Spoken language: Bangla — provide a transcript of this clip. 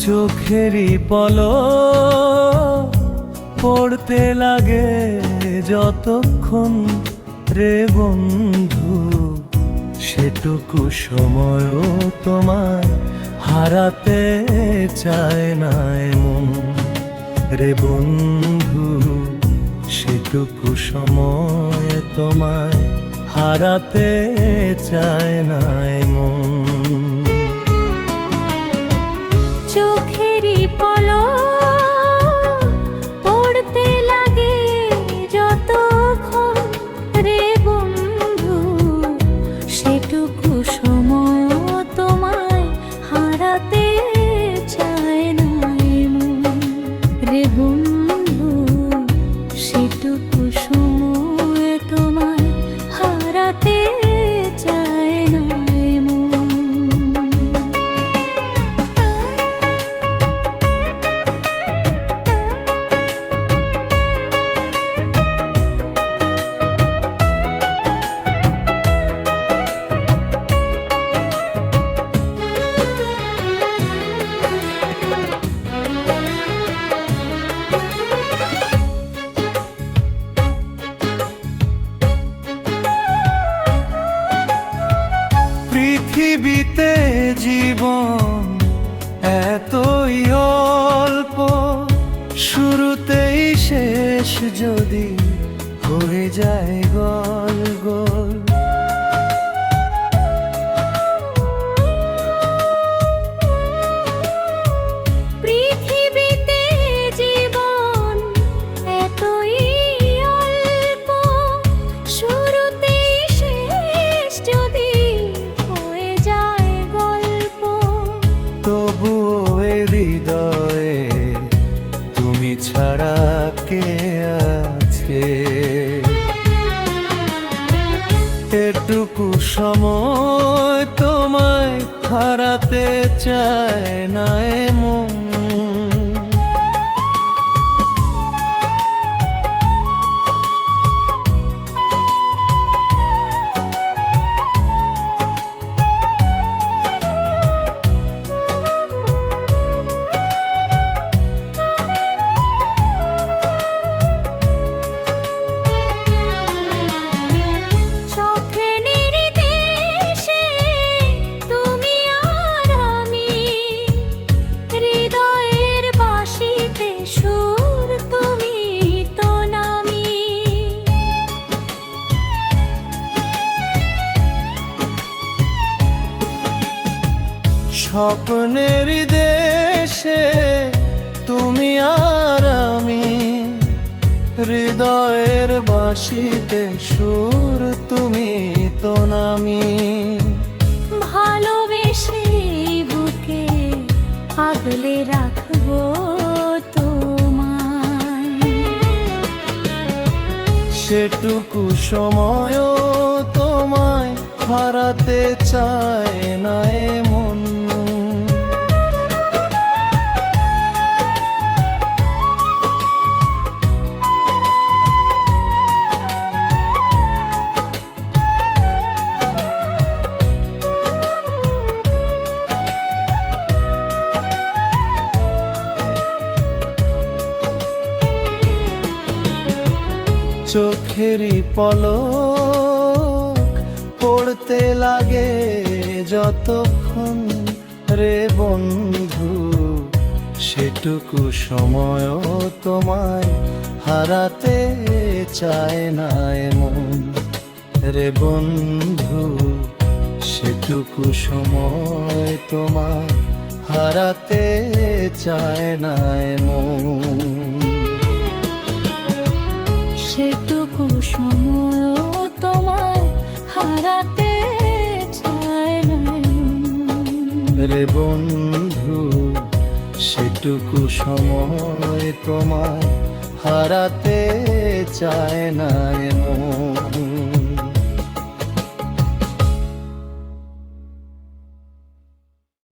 চোখেরই পলক পড়তে লাগে যতক্ষণ রে বন্ধু, সেটুকু সময়ও তোমায় হারাতে চায় না মন রে বন্ধু, সেটুকু সময় তোমায় হারাতে চায় না মন। চোখেরই পলক পড়তে লাগে যতক্ষণ রে বন্ধু, সেটুকু সময় তোমায় হারাতে চায় না মন রে বন্ধু, সেটুকু সময় তোমায় হারাতে চায় না মন। পৃথিবীতে জীবন এতই অল্প, শুরুতেই শেষ যদি হয়ে যায় গোল গোল। পৃথিবীতে জীবন এতই অল্প, শুরুতেই শেষ যদি হয়ে যায় গল্প। তবুও এ হৃদয়ে তুমি ছাড়া কে আছে, এটুকু সময় তোমায় হারাতে চায় না মন। স্বপ্নের দেশে তুমি আর আমি, হৃদয়ের বাঁশিতে সুর তুমি তো নামি। ভালোবেসে বুকে আগলে রাখবো তোমায়, সেটুকু সময়ও তোমায় হারাতে চায় না মন। চোখেরই পলক পড়তে লাগে যতক্ষণ রে বন্ধু, সেটুকু সময়ও তোমায় হারাতে চায় না মন রে বন্ধু, সেটুকু সময় তোমায় হারাতে চায় না মন। সেটুকু সময় তোমায় হারাতে চায় না রে বন্ধু, সেটুকু সময় তোমায় হারাতে চায় না মন।